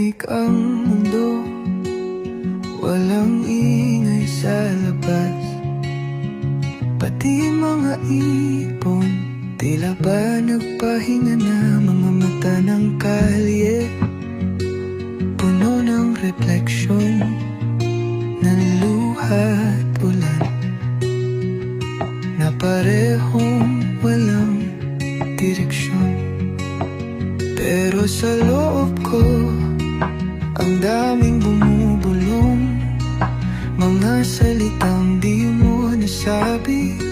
Tahimik ang mundo, walang ingay sa labas. Pati mga ibon, tila ba nagpahinga na. Mga mata ng kalye, puno ng refleksyon ng luha at ulan, na parehong walang direksyon. Pero sa loob ko, ang daming bumubulong, mga salitang di mo nasabi.